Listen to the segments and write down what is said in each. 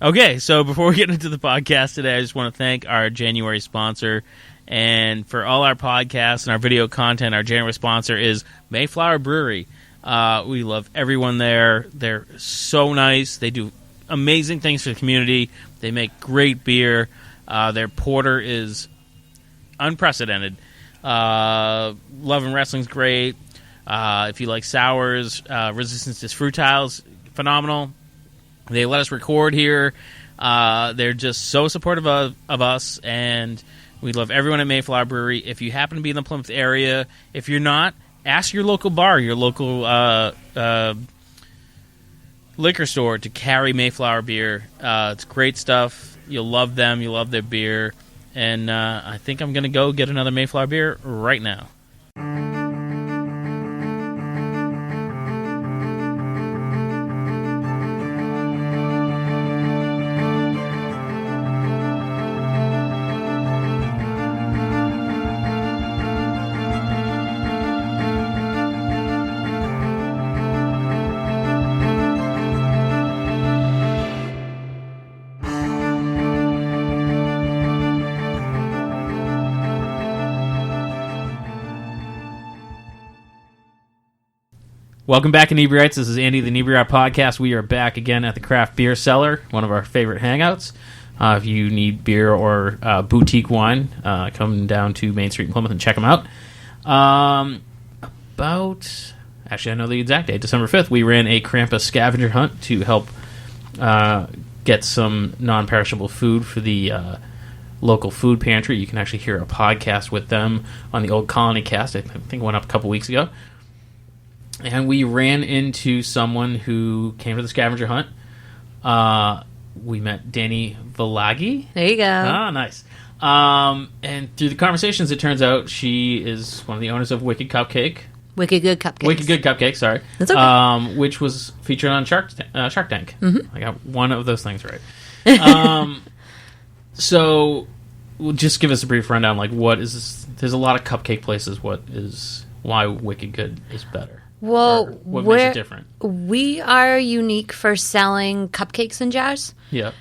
Okay, so before we get into the podcast today, I just want to thank our January sponsor. And for all our podcasts and our video content, our January sponsor is Mayflower Brewery. We love everyone there. They're so nice. They do amazing things for the community. They make great beer. Their porter is unprecedented. Love and Wrestling's great. If you like sours, Resistance is Frutile's phenomenal. They let us record here. They're just so supportive of us, and we love everyone at Mayflower Brewery. If you happen to be in the Plymouth area, if you're not, ask your local bar, your local liquor store to carry Mayflower beer. It's great stuff. You'll love them. You'll love their beer. And I think I'm going to go get another Mayflower beer right now. Welcome back, Inebri-arts. This is Andy, the Inebri-art podcast. We are back again at the Craft Beer Cellar, one of our favorite hangouts. If you need beer or boutique wine, come down to Main Street in Plymouth and check them out. Actually, I know the exact date, December 5th, we ran a Krampus scavenger hunt to help get some non-perishable food for the local food pantry. You can actually hear a podcast with them on the Old Colony Cast. I think it went up a couple weeks ago. And we ran into someone who came to the scavenger hunt. We met Dani Vilagie. There you go. Ah, nice. And through the conversations, it turns out she is one of the owners of Wicked Cupcake. Wicked Good Cupcakes. Wicked Good Cupcake, sorry. That's okay. Which was featured on Shark Tank. Mm-hmm. I got one of those things right. So, just give us a brief rundown. Like, what is this? There's a lot of cupcake places. Why Wicked Good is better? Well, what makes it different? We are unique for selling cupcakes in jars. Yeah.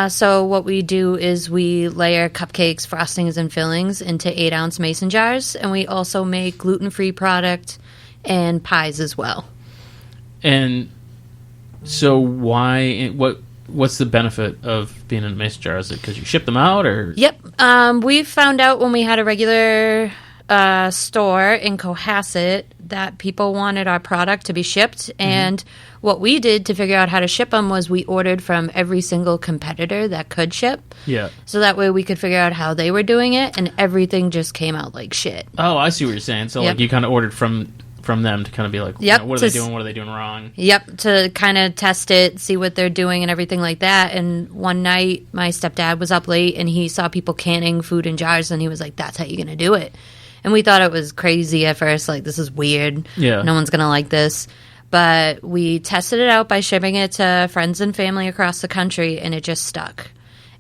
So what we do is we layer cupcakes, frostings, and fillings into 8-ounce mason jars, and we also make gluten-free product and pies as well. And so what's the benefit of being in a mason jar? Is it because you ship them out, or? Yep. We found out when we had a regular store in Cohasset that people wanted our product to be shipped, and what we did to figure out how to ship them was we ordered from every single competitor that could ship. Yeah. So that way we could figure out how they were doing it, and everything just came out like shit. Oh, I see what you're saying. So like you kind of ordered from them to kind of be like, yep, what are they doing? What are they doing wrong? Yep, to kind of test it, see what they're doing and everything like that. And one night my stepdad was up late and he saw people canning food in jars, and he was like, that's how you're going to do it. And we thought it was crazy at first, like, this is weird. Yeah. No one's going to like this. But we tested it out by shipping it to friends and family across the country, and it just stuck.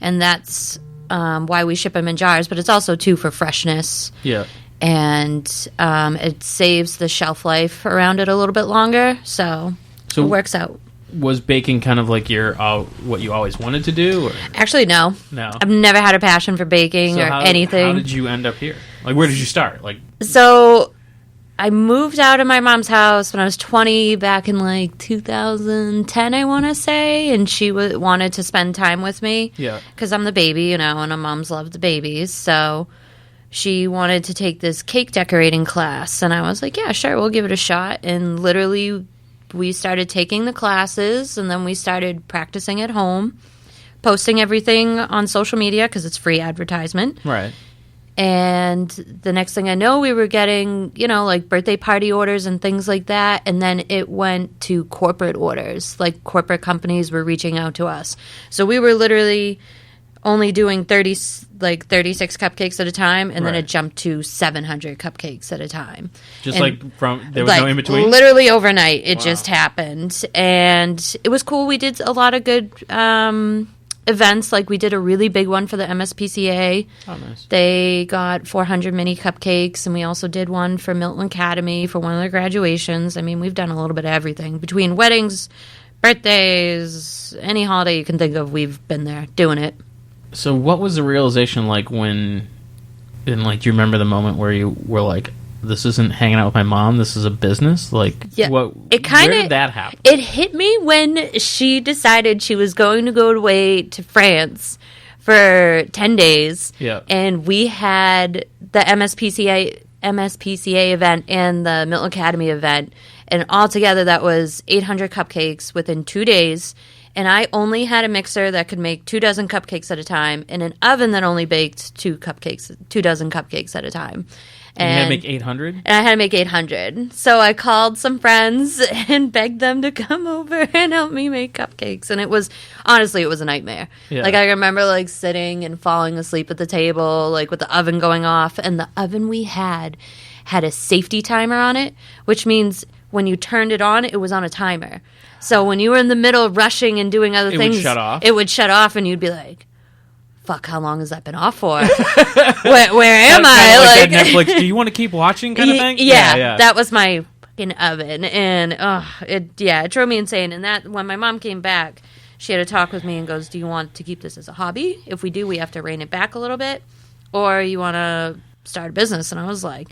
And that's why we ship them in jars. But it's also, too, for freshness. Yeah. And it saves the shelf life around it a little bit longer. So it works out. Was baking kind of like your what you always wanted to do? Or? Actually, no. No. I've never had a passion for baking anything. How did you end up here? Like, where did you start? So I moved out of my mom's house when I was 20 back in, 2010, I want to say, and she wanted to spend time with me. Yeah. Because I'm the baby, and our moms love the babies, so she wanted to take this cake decorating class, and I was like, yeah, sure, we'll give it a shot, and literally we started taking the classes, and then we started practicing at home, posting everything on social media because it's free advertisement. Right. And the next thing I know, we were getting, birthday party orders and things like that. And then it went to corporate orders. Like, corporate companies were reaching out to us. So we were literally only doing 36 cupcakes at a time, and then it jumped to 700 cupcakes at a time. Just there was no in between? Literally overnight, it just happened. And it was cool. We did a lot of good events. Like, we did a really big one for the MSPCA. Oh, nice. They got 400 mini cupcakes, and we also did one for Milton Academy for one of their graduations. I mean, we've done a little bit of everything between weddings, birthdays, any holiday you can think of, we've been there doing it. So what was the realization like when, and like, do you remember the moment where you were like, this isn't hanging out with my mom, this is a business? Like, yeah, where did that happen? It hit me when she decided she was going to go away to France for 10 days. Yeah. And we had the MSPCA event and the Milton Academy event. And altogether, that was 800 cupcakes within 2 days. And I only had a mixer that could make 2 dozen cupcakes at a time and an oven that only baked 2 dozen cupcakes at a time. And you had to make 800? And I had to make 800. So I called some friends and begged them to come over and help me make cupcakes. And it was a nightmare. Yeah. Like, I remember, like, sitting and falling asleep at the table, like, with the oven going off. And the oven we had a safety timer on it, which means when you turned it on, it was on a timer. So when you were in the middle of rushing and doing other things, it would shut off, and you'd be like, fuck, how long has that been off for? where am I? Like that Netflix, do you want to keep watching kind of thing? Yeah, that was my fucking oven. And it drove me insane. And that, when my mom came back, she had a talk with me and goes, do you want to keep this as a hobby? If we do, we have to rein it back a little bit. Or you want to start a business? And I was like,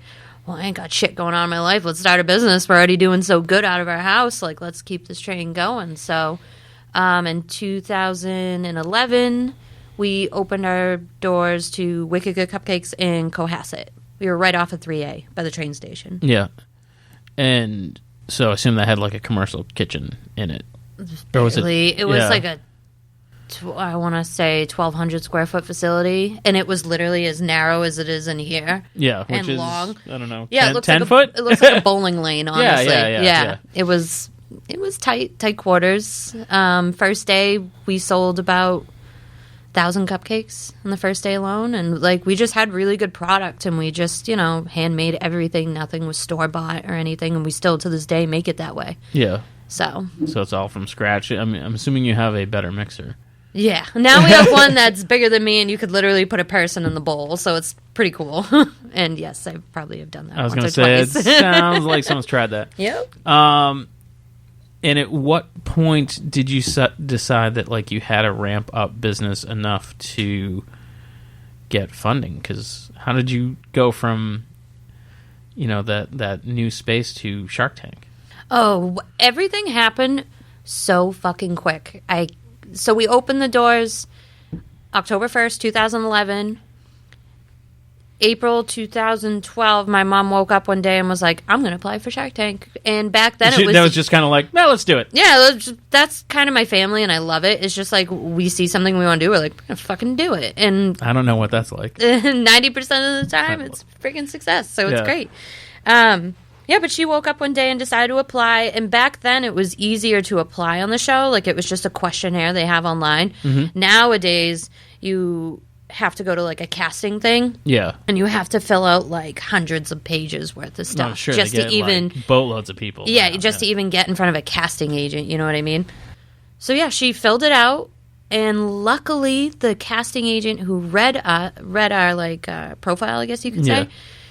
well, I ain't got shit going on in my life. Let's start a business. We're already doing so good out of our house. Like, let's keep this train going. So in 2011, we opened our doors to Wicked Good Cupcakes in Cohasset. We were right off of 3A by the train station. Yeah. And so I assume that had like a commercial kitchen in it. Or was it was like a, I want to say 1,200 square foot facility, and it was literally as narrow as it is in here. Yeah, which and is long. I don't know. Yeah, 10 foot. It looks like a bowling lane. Honestly, yeah. It was tight quarters. First day we sold about 1,000 cupcakes on the first day alone, and like we just had really good product, and we just handmade everything. Nothing was store bought or anything, and we still to this day make it that way. Yeah. So it's all from scratch. I mean, I'm assuming you have a better mixer. Yeah. Now we have one that's bigger than me, and you could literally put a person in the bowl, so it's pretty cool. And yes, I probably have done that. I was going to say, it sounds like someone's tried that. Yep. And at what point did you decide that like you had to ramp up business enough to get funding? Because how did you go from that new space to Shark Tank? Oh, everything happened so fucking quick. So we opened the doors October 1st, 2011. April 2012, my mom woke up one day and was like, I'm going to apply for Shark Tank. And back then it was... That was just kind of like, no, let's do it. Yeah, that's kind of my family, and I love it. It's just like we see something we want to do, we're like, we're going to fucking do it. And I don't know what that's like. 90% of the time, it's freaking success, so it's great. Yeah, but she woke up one day and decided to apply, and back then it was easier to apply on the show. Like, it was just a questionnaire they have online. Mm-hmm. Nowadays, you have to go to, like, a casting thing. Yeah. And you have to fill out, like, hundreds of pages worth of stuff. I'm sure just to even... like, boatloads of people. Yeah, just to even get in front of a casting agent, you know what I mean? So, yeah, she filled it out, and luckily, the casting agent who read our, profile, I guess you could say,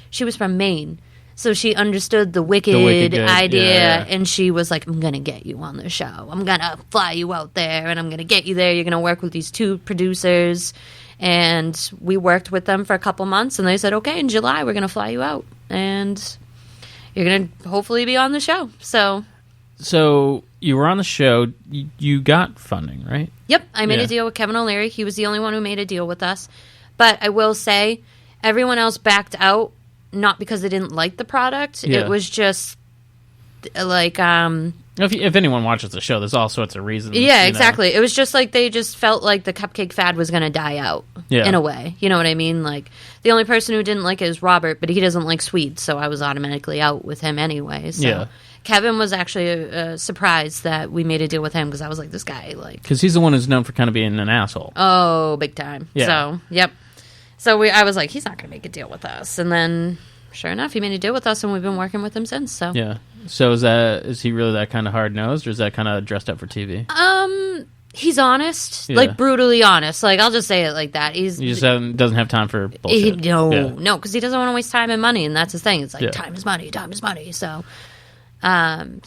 she was from Maine. So she understood the wicked idea, and she was like, I'm going to get you on the show. I'm going to fly you out there, and I'm going to get you there. You're going to work with these 2 producers. And we worked with them for a couple months, and they said, okay, in July, we're going to fly you out. And you're going to hopefully be on the show. So you were on the show. You got funding, right? Yep. I made a deal with Kevin O'Leary. He was the only one who made a deal with us. But I will say, everyone else backed out. Not because they didn't like the product. Yeah. It was just like... If anyone watches the show, there's all sorts of reasons. Yeah, exactly. It was just like they just felt like the cupcake fad was going to die out in a way. You know what I mean? Like, the only person who didn't like it is Robert, but he doesn't like sweets, so I was automatically out with him anyway. So Kevin was actually surprised that we made a deal with him, because I was like, this guy, like... Because he's the one who's known for kind of being an asshole. Oh, big time. Yeah. So, yep. So I was like, he's not going to make a deal with us. And then, sure enough, he made a deal with us, and we've been working with him since. So yeah. So is he really that kind of hard-nosed, or is that kind of dressed up for TV? He's honest, like brutally honest. Like, I'll just say it like that. He just doesn't have time for bullshit. No, because he doesn't want to waste time and money, and that's his thing. It's like time is money, time is money. So,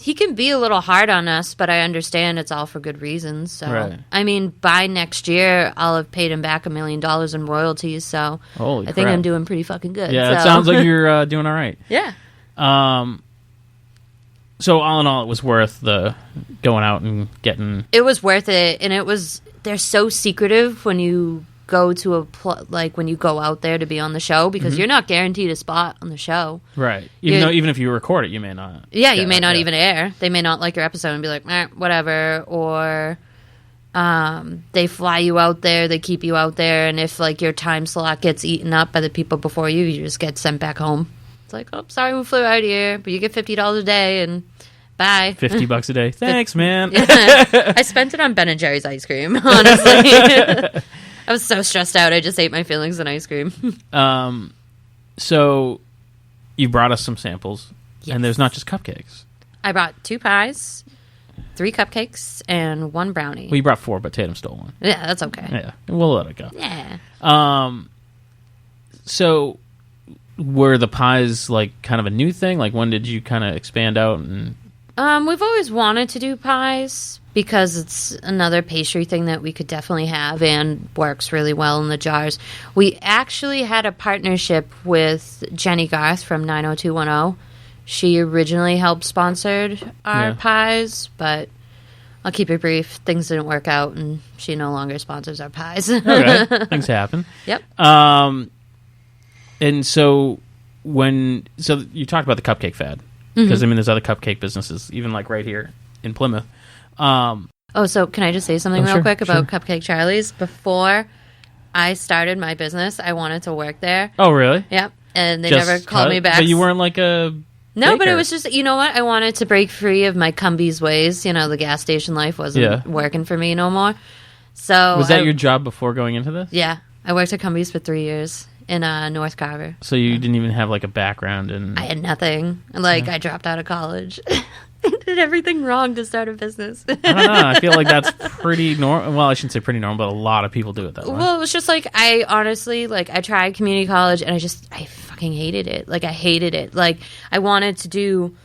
He can be a little hard on us, but I understand it's all for good reasons. So, Right. I mean, by next year, I'll have paid him back $1 million in royalties. So, Holy I think crap. I'm doing pretty fucking good. Yeah, so. it sounds like you're doing all right. Yeah. So all in all, it was worth the going out and getting. It was worth it, and they're so secretive when you go to when you go out there to be on the show, because you're not guaranteed a spot on the show. Right. Even if you record it, you may not. Yeah, you may not even air. They may not like your episode and be like, whatever. Or they fly you out there, they keep you out there, and if like your time slot gets eaten up by the people before you, you just get sent back home. It's like, oh, sorry we flew out here, but you get $50 a day and bye. $50 a day. Thanks, man. I spent it on Ben & Jerry's ice cream, honestly. I was so stressed out, I just ate my feelings in ice cream. So you brought us some samples, Yes. and there's not just cupcakes. I brought 2 pies, 3 cupcakes, and 1 brownie. Well, you brought 4, but Tatum stole one. Yeah, that's okay. Yeah, we'll let it go. Yeah. So were the pies like kind of a new thing? Like when did you kind of expand out? And We've always wanted to do pies because it's another pastry thing that we could definitely have and works really well in the jars. We actually had a partnership with Jenny Garth from 90210. She originally helped sponsored our pies, but I'll keep it brief. Things didn't work out, and she no longer sponsors our pies. okay, things happen. Yep. And so you talked about the cupcake fad, because I mean there's other cupcake businesses even like right here in Plymouth. So can I just say something real sure, quick about sure. Cupcake Charlie's? Before I started my business, I wanted to work there. Oh, really? Yep. And they Just never called me back. But you weren't like a No, but baker. it was just, you know what? I wanted to break free of my Cumbies ways. You know, the gas station life wasn't working for me no more. So Was that your job before going into this? Yeah. I worked at Cumbies for 3 years in North Carver. So you didn't even have like a background in... I had nothing. Like, I dropped out of college. I did everything wrong to start a business. I don't know. I feel like that's pretty normal. Well, I shouldn't say pretty normal, but a lot of people do it that way. Well, it was just like, I honestly, like, I tried community college and I fucking hated it. Like, I hated it. Like, I wanted to do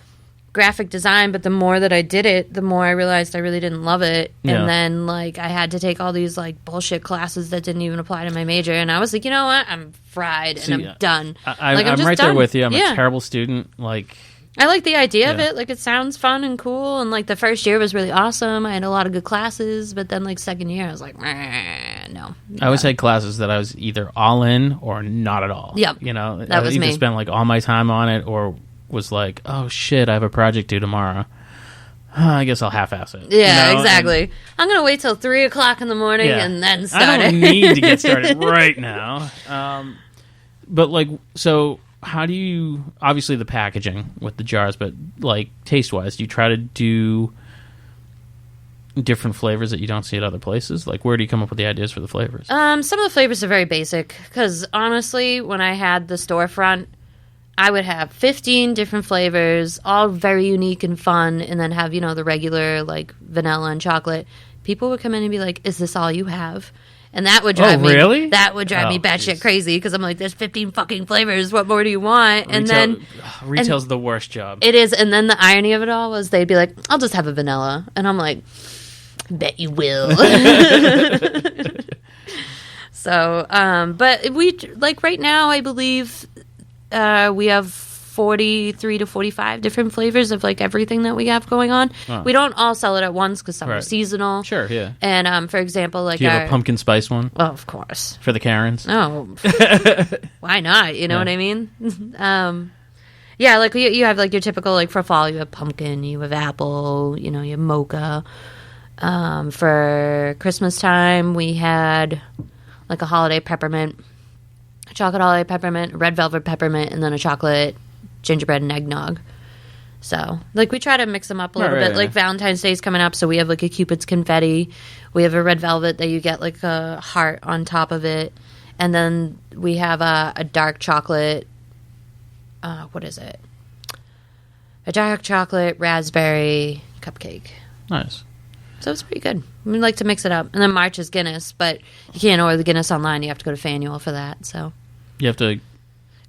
graphic design, but the more that I did it, the more I realized I really didn't love it. Yeah. And then, like, I had to take all these, like, bullshit classes that didn't even apply to my major. And I was like, you know what? I'm fried and I'm done. I'm just right done. there with you. I'm a terrible student. Like... I like the idea of it. Like, it sounds fun and cool. And, like, the first year was really awesome. I had a lot of good classes. But then, like, second year, I was like, no. I always had classes that I was either all in or not at all. Yep. You know, That was either me. spent, like, all my time on it or was like, oh, shit, I have a project due tomorrow. I guess I'll half-ass it. Yeah, you know? exactly. And, I'm going to wait till 3 o'clock in the morning and then start I don't it. need to get started right now. But, like, so... How do you, obviously the packaging with the jars, but like taste-wise, do you try to do different flavors that you don't see at other places? Like, where do you come up with the ideas for the flavors? Some of the flavors are very basic because honestly, when I had the storefront, I would have 15 different flavors, all very unique and fun, and then have, you know, the regular like vanilla and chocolate. People would come in and be like, "Is this all you have?" And that would drive me. Really? That would drive me batshit crazy because I'm like, "There's 15 fucking flavors. What more do you want?" And then retail's the worst job. it is. And then the irony of it all was they'd be like, "I'll just have a vanilla," and I'm like, "Bet you will." So, but we like right now, I believe we have 43 to 45 different flavors of like everything that we have going on. Oh. We don't all sell it at once because some are Right. seasonal. Sure, yeah. And for example, like Do you have a pumpkin spice one Oh, of course. for the Karens? Oh, why not? You know what I mean? Yeah, like you have like your typical like for fall you have pumpkin, you have apple, you know, you have mocha. For Christmas time we had like a holiday peppermint, a chocolate holiday peppermint, a red velvet peppermint, and then a chocolate gingerbread and eggnog. So, like, we try to mix them up a little bit. Like, Valentine's Day's coming up, so we have, like, a Cupid's confetti. We have a red velvet that you get, like, a heart on top of it. And then we have a dark chocolate, what is it? A dark chocolate raspberry cupcake. Nice. So it's pretty good. We like to mix it up. And then March is Guinness, but you can't order the Guinness online. You have to go to Faneuil for that, so... You have to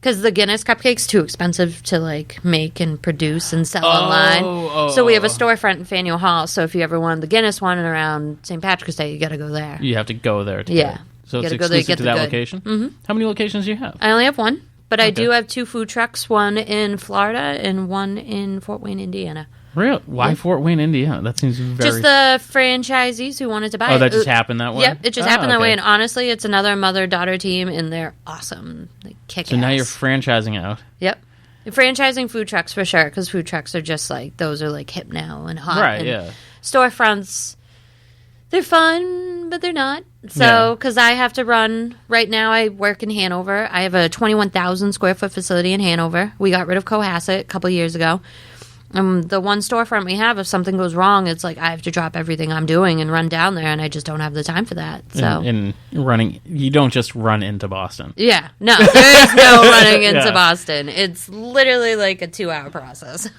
Because the Guinness cupcakes too expensive to like make and produce and sell online. So we have a storefront in Faneuil Hall. So if you ever wanted the Guinness one around St. Patrick's Day, you got to go there. You have to go there to yeah. get it. So you it's go there, exclusive to that good. location? Mm-hmm. How many locations do you have? I only have one, but I do have 2 food trucks, one in Florida and one in Fort Wayne, Indiana. Really? Why Fort Wayne, Indiana? That seems very... Just the franchisees who wanted to buy it. Oh, that just happened that way? Yep, it just happened that way. And honestly, it's another mother-daughter team, and they're awesome. They kick ass. So now you're franchising out. Yep. Franchising food trucks for sure, because food trucks are just like, those are like hip now and hot. Right, and yeah. Storefronts, they're fun, but they're not. So, because I have to run, right now I work in Hanover. I have a 21,000 square foot facility in Hanover. We got rid of Cohasset a couple years ago. The one storefront we have, if something goes wrong, it's like I have to drop everything I'm doing and run down there, and I just don't have the time for that. So, and running, you don't just run into Boston. Yeah, no, there is no running into Boston. It's literally like a 2-hour process.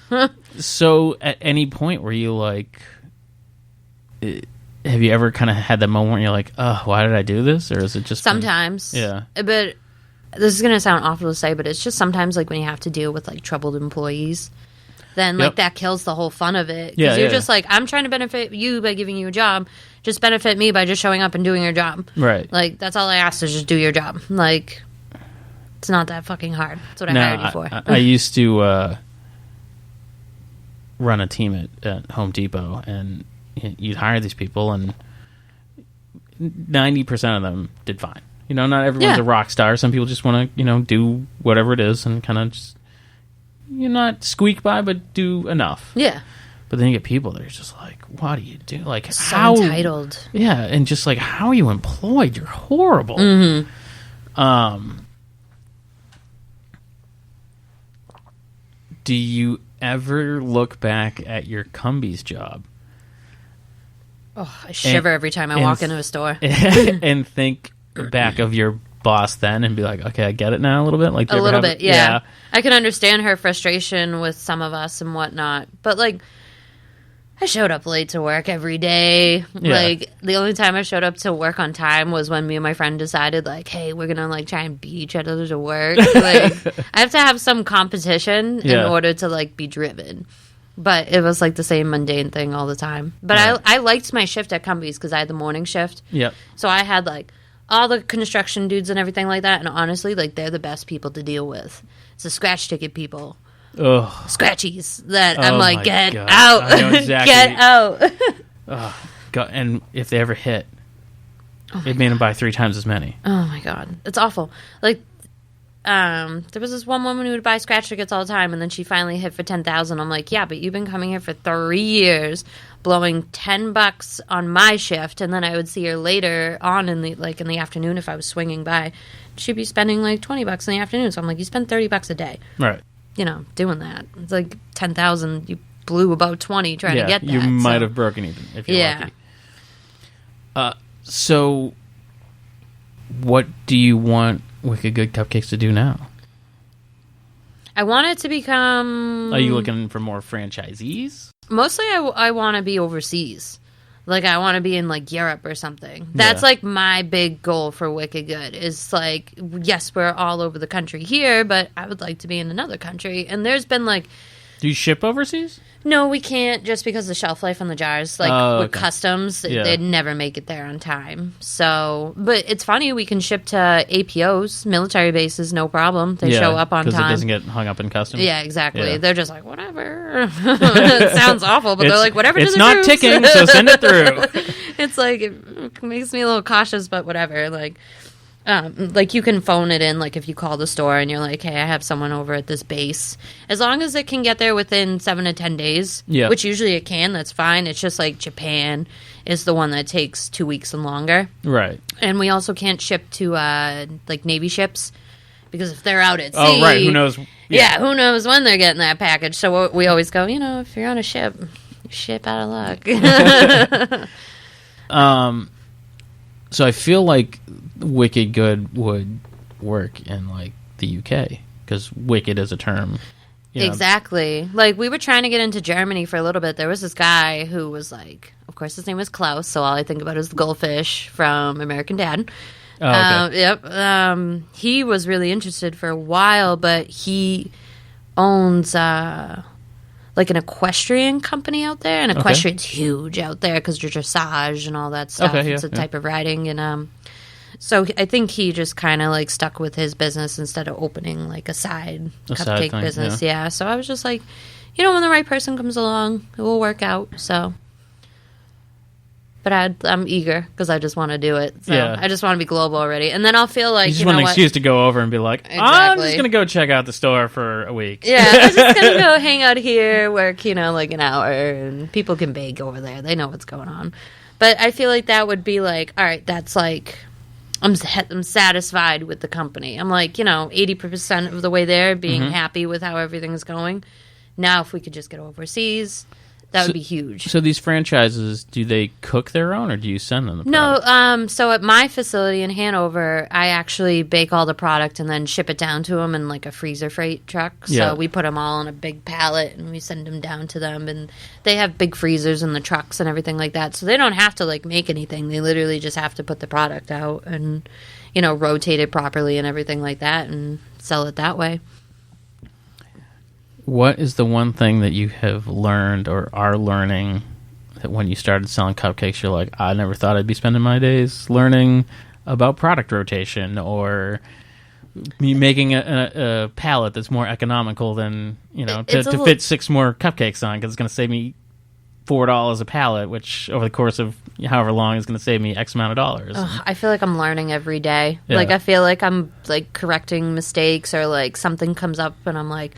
So, at any point were you like, have you ever kind of had that moment where you're like, oh, why did I do this? Or is it just sometimes? Yeah. But this is going to sound awful to say, but it's just sometimes like when you have to deal with like troubled employees. Then, like, that kills the whole fun of it. Because you're just like, I'm trying to benefit you by giving you a job. Just benefit me by just showing up and doing your job. Right. Like, that's all I ask is just do your job. Like, it's not that fucking hard. That's what I hired you for. I used to run a team at Home Depot, and you'd hire these people, and 90% of them did fine. You know, not everyone's a rock star. Some people just want to, do whatever it is and kind of just... You're not squeak by, but do enough. Yeah. But then you get people that are just like, what do you do? Like, so how... entitled. Yeah, and just like, how are you employed? You're horrible. Mm-hmm. Do you ever look back at your Cumbies job? Oh, I shiver every time I walk into a store. And think back of your boss then and be like, okay, I get it now a little bit. Like a little bit, yeah. I can understand her frustration with some of us and whatnot, but like I showed up late to work every day. Yeah. Like the only time I showed up to work on time was when me and my friend decided like, hey, we're gonna like try and beat each other to work. Like I have to have some competition in order to like be driven. But it was like the same mundane thing all the time. But I liked my shift at Cumbies because I had the morning shift. Yep. So I had like all the construction dudes and everything like that, and honestly, like, they're the best people to deal with. It's the scratch ticket people. Ugh. Scratchies. That I'm like, get God. out. I know exactly. Get out. Oh, God. And if they ever hit, it made them buy 3 times as many. Oh, my God. It's awful. Like, there was this one woman who would buy scratch tickets all the time, and then she finally hit for $10,000. I'm like, yeah, but you've been coming here for 3 years, blowing $10 on my shift, and then I would see her later on in the afternoon if I was swinging by. She'd be spending like $20 in the afternoon. So I'm like, you spend $30 a day, right? Doing that. It's like $10,000. You blew about 20 trying to get that. You might have broken even if you're lucky. So, what do you want Wicked Good Cupcakes to do now? I want it to become... Are you looking for more franchisees? Mostly I want to be overseas. Like, I want to be in, like, Europe or something. That's, like, my big goal for Wicked Good. Is, like, yes, we're all over the country here, but I would like to be in another country. And there's been, like... Do you ship overseas? No, we can't, just because of the shelf life on the jars. Like, with customs, they'd never make it there on time. So, but it's funny, we can ship to APOs, military bases, no problem. They show up on time. Because it doesn't get hung up in customs? Yeah, exactly. Yeah. They're just like, whatever. It sounds awful, but they're like, whatever to the troops. It's not ticking, so send it through. It's like, it makes me a little cautious, but whatever. Like you can phone it in, like if you call the store and you're like, hey, I have someone over at this base. As long as it can get there within 7 to 10 days, which usually it can, that's fine. It's just like Japan is the one that takes 2 weeks and longer. Right. And we also can't ship to like Navy ships because if they're out at sea. Oh, right. Who knows? Yeah, who knows when they're getting that package. So we always go, if you're on a ship, you ship out of luck. So I feel like Wicked Good would work in like the UK because wicked is a term. Exactly. Like we were trying to get into Germany for a little bit. There was this guy who was like, of course his name was Klaus, so all I think about is the goldfish from American Dad. Oh, okay. Yep. He was really interested for a while, but he owns like an equestrian company out there, and equestrian's huge out there because there's dressage and all that stuff. Okay, yeah, it's a type of riding, and so I think he just kind of like stuck with his business instead of opening like a side cupcake thing, business. Yeah. So I was just like, when the right person comes along, it will work out. So. But I'm eager because I just want to do it. So I just want to be global already. And then I'll feel like, you just want an excuse to go over and be like, I'm just going to go check out the store for a week. Yeah, I'm just going to go hang out here, work, like an hour, and people can bake over there. They know what's going on. But I feel like that would be like, all right, that's like, I'm satisfied with the company. I'm like, 80% of the way there, being happy with how everything's going. Now, if we could just get overseas... That would be huge. So these franchises, do they cook their own, or do you send them the product? No, so at my facility in Hanover, I actually bake all the product and then ship it down to them in like a freezer freight truck. So we put them all on a big pallet and we send them down to them. And they have big freezers in the trucks and everything like that. So they don't have to like make anything. They literally just have to put the product out and, rotate it properly and everything like that and sell it that way. What is the one thing that you have learned or are learning that when you started selling cupcakes, you're like, I never thought I'd be spending my days learning about product rotation or me making a pallet that's more economical than, to fit 6 more cupcakes on because it's going to save me $4 a pallet, which over the course of however long is going to save me X amount of dollars. I feel like I'm learning every day. Yeah. Like, I feel like I'm like correcting mistakes or like something comes up and I'm like,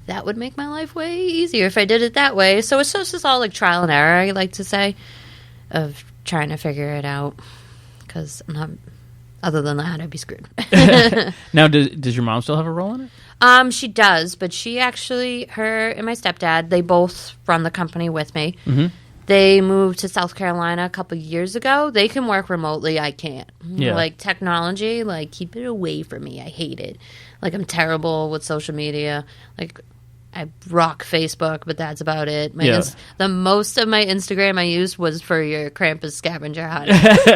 that would make my life way easier if I did it that way. So it's just all like trial and error, I like to say, of trying to figure it out. Because other than that, I'd be screwed. Now, does your mom still have a role in it? She does, but she actually, her and my stepdad, they both run the company with me. Mm-hmm. They moved to South Carolina a couple years ago. They can work remotely. I can't. Yeah. Like technology, like keep it away from me. I hate it. Like I'm terrible with social media. Like I rock Facebook, but that's about it. The most of my Instagram I used was for your Krampus scavenger hunt.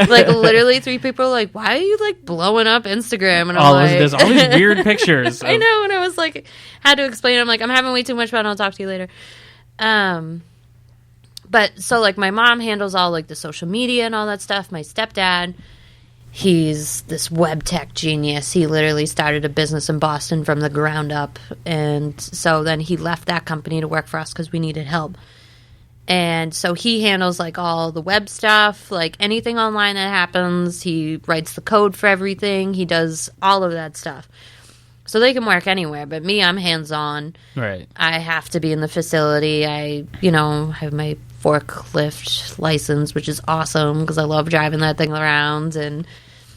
Like literally 3 people were like, why are you like blowing up Instagram? And I'm like, there's all these weird pictures. I know. And I was like, had to explain. I'm like, I'm having way too much fun. I'll talk to you later. But so like my mom handles all like the social media and all that stuff. My stepdad, he's this web tech genius. He literally started a business in Boston from the ground up. And so then he left that company to work for us because we needed help. And so he handles like all the web stuff, like anything online that happens. He writes the code for everything. He does all of that stuff. So they can work anywhere. But me, I'm hands-on. Right. I have to be in the facility. I, have my forklift license, which is awesome because I love driving that thing around. And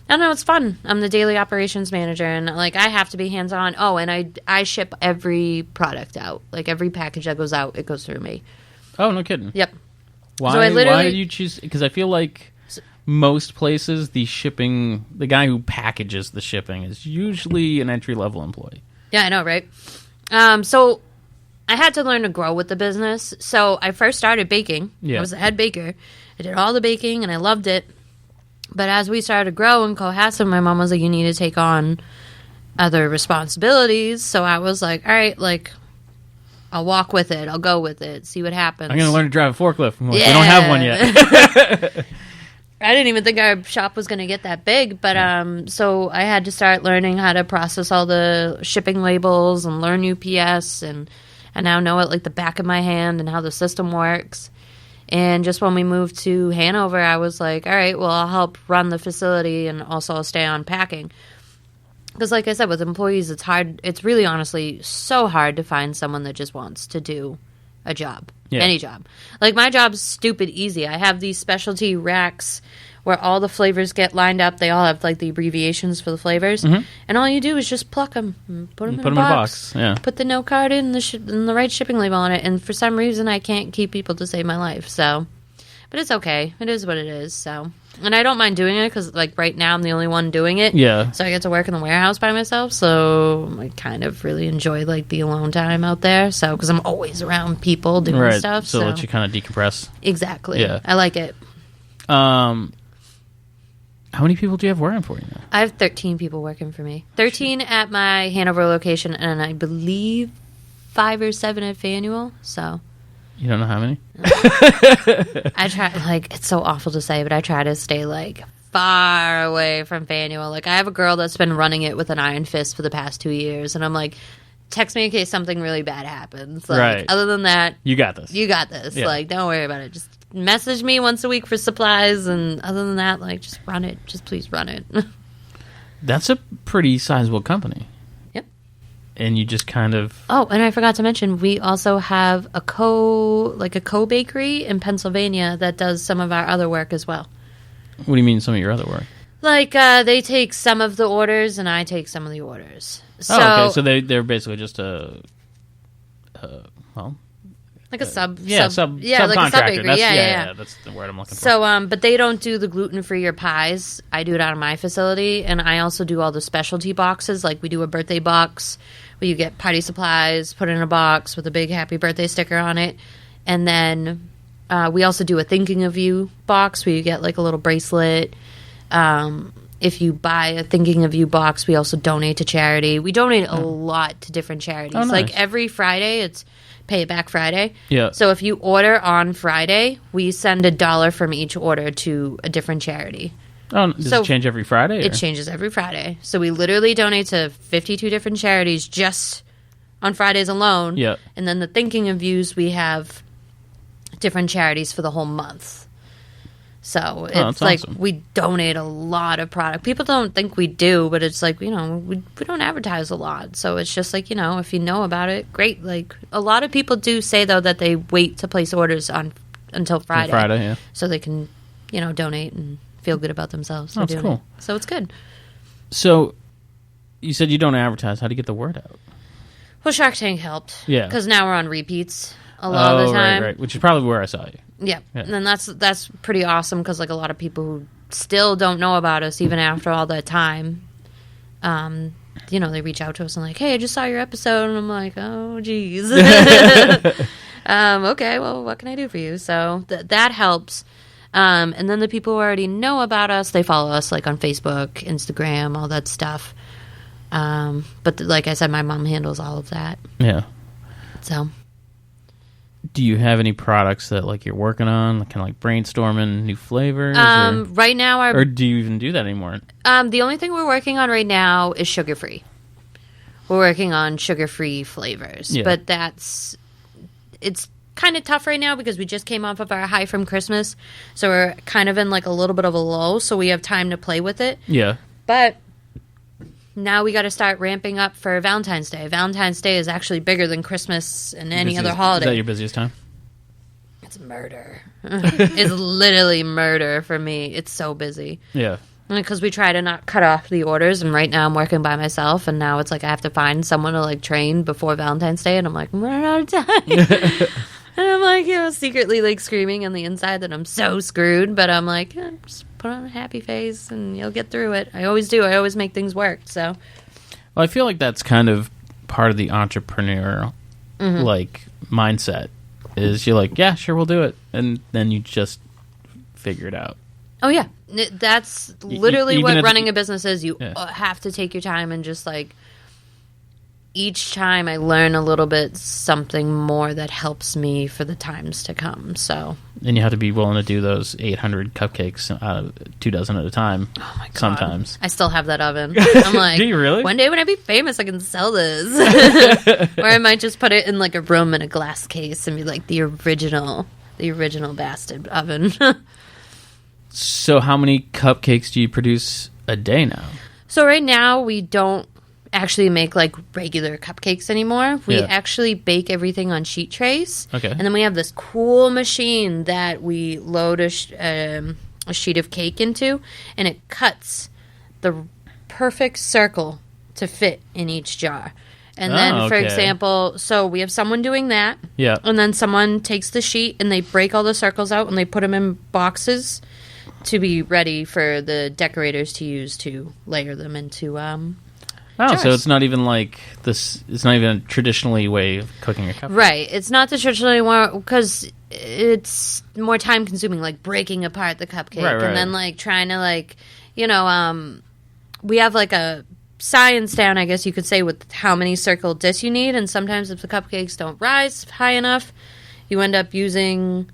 I don't know, it's fun. I'm the daily operations manager, and like I have to be hands-on. Oh, and I ship every product out. Like every package that goes out, it goes through me. Oh, no kidding. Yep. Why did you choose? Because I feel like most places, the guy who packages the shipping is usually an entry-level employee. Yeah, I know, right? So I had to learn to grow with the business. So I first started baking. Yeah. I was the head baker. I did all the baking, and I loved it. But as we started to grow in Cohasset, my mom was like, you need to take on other responsibilities. So I was like, all right, like, I'll walk with it. I'll go with it. See what happens. I'm going to learn to drive a forklift. Like, we don't have one yet. I didn't even think our shop was going to get that big. But so I had to start learning how to process all the shipping labels and learn UPS. And I now know it like the back of my hand and how the system works. And just when we moved to Hanover, I was like, all right, well, I'll help run the facility and also I'll stay on packing. Because like I said, with employees, it's hard. It's really honestly so hard to find someone that just wants to do a job, any job. Like my job's stupid easy. I have these specialty racks where all the flavors get lined up. They all have like the abbreviations for the flavors. Mm-hmm. And all you do is just pluck them and put them in a box. Yeah. Put the note card in, the right shipping label on it. And for some reason, I can't keep people to save my life. So, but it's okay. It is what it is. So, and I don't mind doing it because like right now I'm the only one doing it. Yeah. So I get to work in the warehouse by myself. So I kind of really enjoy like the alone time out there. So, because I'm always around people doing stuff. So let you kind of decompress. Exactly. Yeah. I like it. How many people do you have working for you now? I have 13 people working for me. 13 at my Hanover location, and I believe 5 or 7 at Faneuil. So you don't know how many? I try, like, it's so awful to say, but I try to stay, like, far away from Faneuil. Like, I have a girl that's been running it with an iron fist for the past 2 years, and I'm like, text me in case something really bad happens. Like, right. Other than that, you got this. You got this. Yeah. Like, don't worry about it. Just message me once a week for supplies, and other than that, like, just run it. Just please run it. That's a pretty sizable company. Yep. And you just kind of... Oh, and I forgot to mention, we also have a co-bakery in Pennsylvania that does some of our other work as well. What do you mean some of your other work? Like, they take some of the orders, and I take some of the orders. So, okay. So they're basically just a... like a sub like a sub bakery. Yeah. That's the word I'm looking for. So, but they don't do the gluten-free or pies. I do it out of my facility, and I also do all the specialty boxes. Like, we do a birthday box where you get party supplies, put in a box with a big happy birthday sticker on it. And then we also do a thinking of you box where you get, like, a little bracelet. If you buy a thinking of you box, we also donate to charity. We donate a lot to different charities. Oh, nice. Like, every Friday, it's Pay It Back Friday. Yeah. So if you order on Friday, we send $1 from each order to a different charity. Oh, does it change every Friday? It changes every Friday. So we literally donate to 52 different charities just on Fridays alone. Yeah. And then the thinking of yous, we have different charities for the whole month. So it's like awesome. We donate a lot of product. People don't think we do, but it's like, we don't advertise a lot. So it's just like, if you know about it, great. Like, a lot of people do say, though, that they wait to place orders until Friday. Friday, yeah. So they can, donate and feel good about themselves. That's cool. So it's good. So you said you don't advertise. How do you get the word out? Well, Shark Tank helped. Yeah. Because now we're on repeats a lot of the time. Right. Which is probably where I saw you. Yeah. And then that's pretty awesome because, like, a lot of people who still don't know about us even after all that time, they reach out to us and like, hey, I just saw your episode. And I'm like, oh, geez. Okay, well, what can I do for you? So that helps. And then the people who already know about us, they follow us, like, on Facebook, Instagram, all that stuff. But like I said, my mom handles all of that. Yeah. So... Do you have any products that, like, you're working on, kind of like brainstorming new flavors? Right now, or do you even do that anymore? The only thing we're working on right now is sugar-free. We're working on sugar-free flavors, but it's kind of tough right now because we just came off of our high from Christmas, so we're kind of in, like, a little bit of a lull, so we have time to play with it. Yeah. But now we got to start ramping up for Valentine's Day. Valentine's Day is actually bigger than Christmas and any other holiday. Is that your busiest time? It's murder. It's literally murder for me. It's so busy. Yeah. Because we try to not cut off the orders, and right now I'm working by myself, and now it's like I have to find someone to, like, train before Valentine's Day, and I'm like, I'm running out of time. And I'm like, secretly, like, screaming on the inside that I'm so screwed, but I'm like, just put on a happy face and you'll get through it. I always do. I always make things work, so. Well, I feel like that's kind of part of the entrepreneurial, like, mindset, is you're like, yeah, sure, we'll do it. And then you just figure it out. Oh, yeah. That's literally what running a business is. You Yeah. have to take your time and just, like, each time I learn a little bit something more that helps me for the times to come. So, and you have to be willing to do those 800 cupcakes, 24 at a time. Oh my God. Sometimes I still have that oven. I'm like, do you really? One day when I be famous, I can sell this. Or I might just put it in, like, a room in a glass case and be like the original bastard oven. So how many cupcakes do you produce a day now? So right now we don't actually make, like, regular cupcakes anymore. We actually bake everything on sheet trays. Okay. And then we have this cool machine that we load a sheet of cake into, and it cuts the perfect circle to fit in each jar. And then, for example, so we have someone doing that. Yeah. And then someone takes the sheet and they break all the circles out and they put them in boxes to be ready for the decorators to use to layer them into jars. So it's not even like this. It's not even a traditionally way of cooking a cupcake. Right. It's not the traditional one because it's more time consuming, like breaking apart the cupcake Right. and then, like, trying to, like, we have like a science down, I guess you could say, with how many circle discs you need. And sometimes if the cupcakes don't rise high enough, you end up using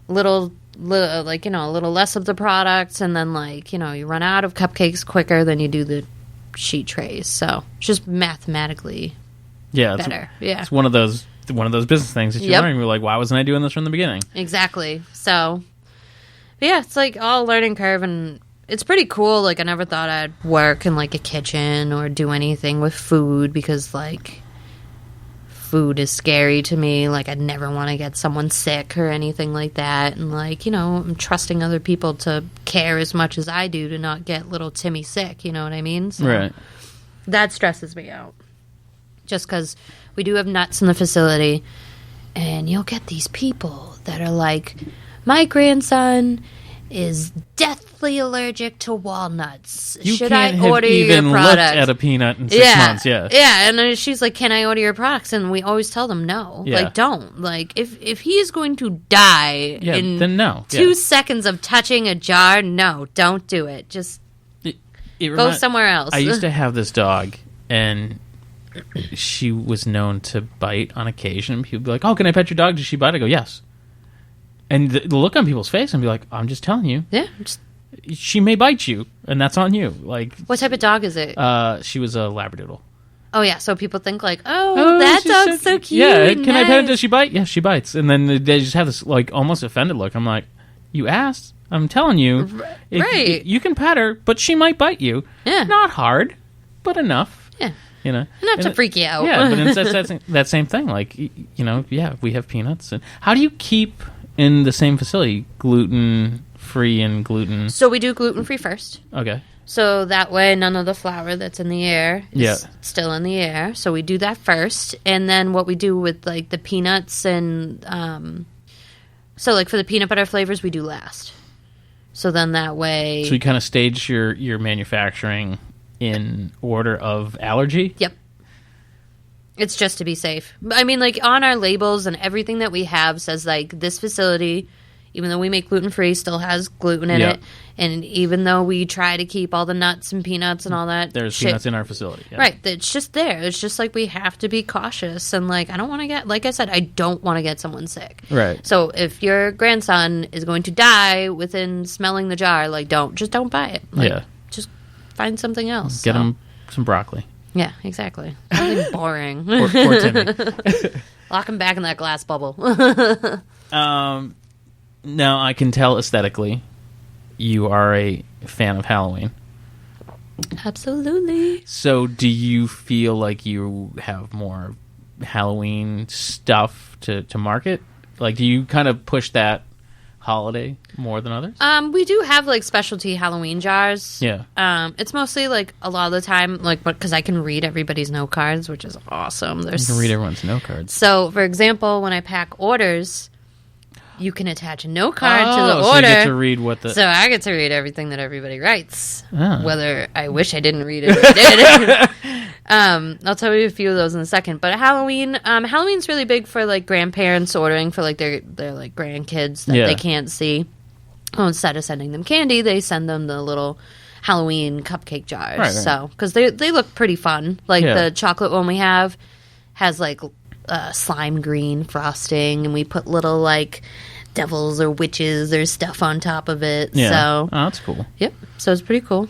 a little less of the products. And then you run out of cupcakes quicker than you do the sheet trays. So it's just mathematically better. It's one of those business things that you learn. You're like, why wasn't I doing this from the beginning? Exactly. So, it's like all learning curve, and it's pretty cool. Like, I never thought I'd work in like a kitchen or do anything with food because like food is scary to me. Like, I'd never want to get someone sick or anything like that. And like, I'm trusting other people to care as much as I do to not get little Timmy sick. You know what I mean? So right. That stresses me out. Just because we do have nuts in the facility, and you'll get these people that are like, my grandson is deathly allergic to walnuts. Should I order your product? Looked at a peanut in 6 months, yeah. Yeah, and she's like, can I order your products? And we always tell them no. Yeah. Like, don't. Like, if he is going to die then no. 2 seconds of touching a jar, no, don't do it. Just go somewhere else. I used to have this dog, and she was known to bite on occasion. People would be like, oh, can I pet your dog? Did she bite? I go, yes. And the look on people's face and be like, I'm just telling you. Yeah. She may bite you, and that's on you. Like, what type of dog is it? She was a Labradoodle. Oh, yeah. So people think like, that dog's so cute. Yeah. Can I pet her? Does she bite? Yeah, she bites. And then they just have this like almost offended look. I'm like, you asked. I'm telling you. Right. You can pet her, but she might bite you. Yeah. Not hard, but enough. Yeah. Enough to freak you out. Yeah, but it's that same thing. Like, we have peanuts. And how do you keep in the same facility gluten-free and gluten? So we do gluten-free first. Okay. So that way none of the flour that's in the air is still in the air. So we do that first. And then what we do with, like, the peanuts and... so, like, for the peanut butter flavors, we do last. So then that way... So you kind of stage your manufacturing in order of allergy? Yep. It's just to be safe. I mean, like, on our labels and everything that we have says, like, this facility, even though we make gluten-free, still has gluten in it. And even though we try to keep all the nuts and peanuts and all that there's peanuts in our facility. Yeah. Right. It's just there. It's just, like, we have to be cautious. And, like, I don't want to get, like I said, I don't want to get someone sick. Right. So if your grandson is going to die within smelling the jar, like, just don't buy it. Like, just find something else. Get him some broccoli. Yeah, exactly. Something boring. Or Timmy. Lock him back in that glass bubble. Now, I can tell aesthetically you are a fan of Halloween. Absolutely. So do you feel like you have more Halloween stuff to market? Like, do you kind of push that holiday more than others? We do have like specialty Halloween jars. Yeah. It's mostly like a lot of the time, like, because I can read everybody's note cards, which is awesome. You can read everyone's note cards. So, for example, when I pack orders, you can attach a note card to the order. So you get to read what the... So I get to read everything that everybody writes. Oh. Whether I wish I didn't read it or I did. I'll tell you a few of those in a second. But Halloween's really big for like grandparents ordering for like their like grandkids that they can't see. Oh, instead of sending them candy, they send them the little Halloween cupcake jars. Right. So because they look pretty fun. Like the chocolate one we have has like slime green frosting, and we put little like devils or witches or stuff on top of it. Yeah. So that's cool. Yep. So it's pretty cool.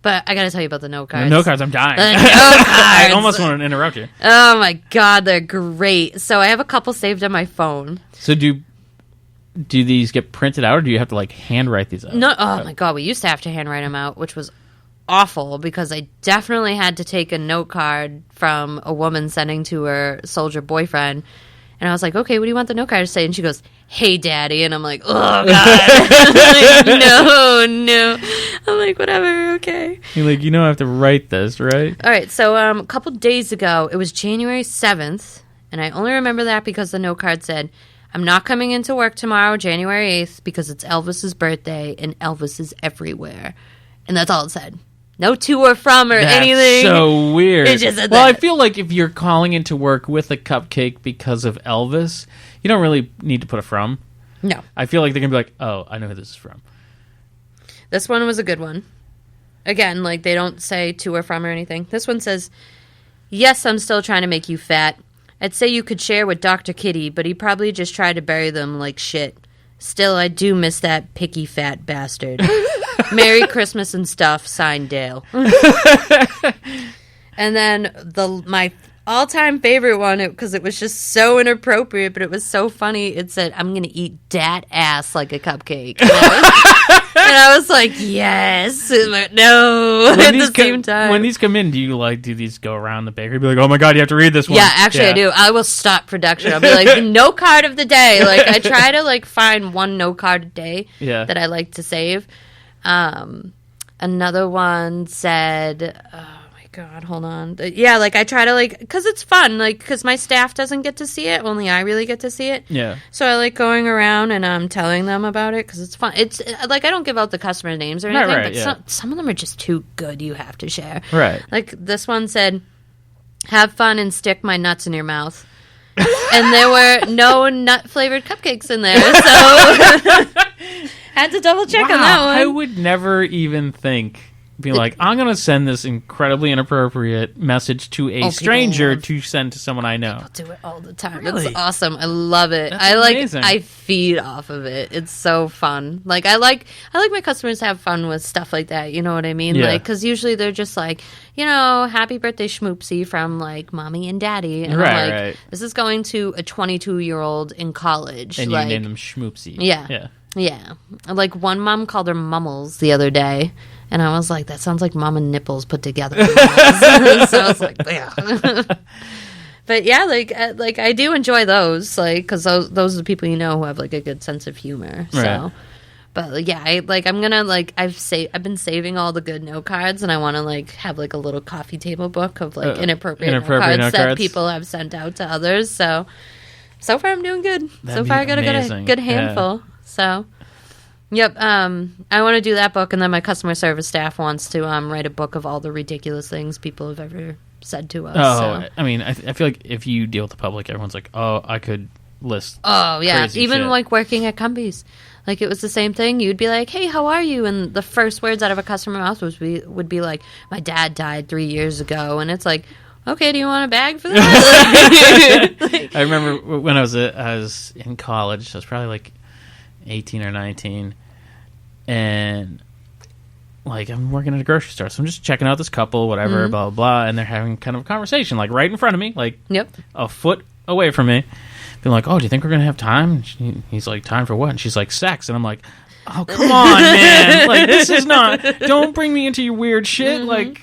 But I got to tell you about the note cards. The note cards, I'm dying. The note cards. I almost want to interrupt you. Oh my god, they're great. So I have a couple saved on my phone. So do these get printed out, or do you have to like handwrite these out? No. Oh my god, we used to have to handwrite them out, which was awful because I definitely had to take a note card from a woman sending to her soldier boyfriend. And I was like, okay, what do you want the note card to say? And she goes, hey, daddy. And I'm like, oh, God. Like, no. I'm like, whatever, okay. You're like, I have to write this, right? All right, so a couple days ago, it was January 7th, and I only remember that because the note card said, I'm not coming into work tomorrow, January 8th, because it's Elvis's birthday, and Elvis is everywhere. And that's all it said. No to or from or anything. So weird. It just said I that. feel like if you're calling into work with a cupcake because of Elvis, you don't really need to put a from. No. I feel like they're going to be like, oh, I know who this is from. This one was a good one. again, like they don't say to or from or anything. This one says, yes, I'm still trying to make you fat. I'd say you could share with Dr. Kitty, but he probably just tried to bury them like shit. Still, I do miss that picky fat bastard. Merry Christmas and stuff, signed Dale. And then my all-time favorite one, because it was just so inappropriate, but it was so funny. It said, I'm going to eat dat ass like a cupcake. And I was like, yes. But no, at the same time. When these come in, do these go around the bakery? Be like, oh my God, you have to read this one. Yeah, actually I do. I will stop production. I'll be like, no card of the day. Like, I try to, like, find one no card a day that I like to save. Another one said... God, hold on. Yeah, like I try to like, because it's fun, like because my staff doesn't get to see it, only I really get to see it. Yeah. So I like going around and telling them about it because it's fun. It's like I don't give out the customer names or anything, but some of them are just too good. You have to share. Right. Like this one said, "Have fun and stick my nuts in your mouth," and there were no nut flavored cupcakes in there, so had to double check on that one. I would never even think. Being like, I'm going to send this incredibly inappropriate message to a stranger to send to someone I know. People do it all the time. Really? It's awesome. I love it. That's amazing. I feed off of it. It's so fun. Like I like my customers to have fun with stuff like that. You know what I mean? Yeah. Like because usually they're just like, happy birthday schmoopsy from like mommy and daddy, and I'm like, this is going to a 22-year-old in college, and like, you name them schmoopsy. Yeah. Like one mom called her Mummels the other day. And I was like, that sounds like mama nipples put together. So I was like, yeah. But yeah, like I do enjoy those, like, because those are the people who have like a good sense of humor. So, right. But yeah, I'm gonna like I've been saving all the good note cards, and I want to like have like a little coffee table book of like inappropriate note cards that people have sent out to others. So far I'm doing good. That'd so far I got amazing. a good handful. Yeah. So. Yep. I want to do that book, and then my customer service staff wants to write a book of all the ridiculous things people have ever said to us. I mean, I feel like if you deal with the public, everyone's like, oh, I could list. Oh yeah, crazy even shit. like working at Cumbies, like it was the same thing. You'd be like, "Hey, how are you?" And the first words out of a customer mouth would be like, "My dad died 3 years ago," and it's like, okay, do you want a bag for that? I remember when I was in college. I was probably like 18 or 19, and like I'm working at a grocery store, so I'm just checking out this couple, whatever, blah blah blah, and they're having kind of a conversation, like right in front of me, like a foot away from me, being like, "Oh, do you think we're gonna have time?" He's like, "Time for what?" And she's like, "Sex," and I'm like, "Oh, come on, man! Like this is not. Don't bring me into your weird shit. Like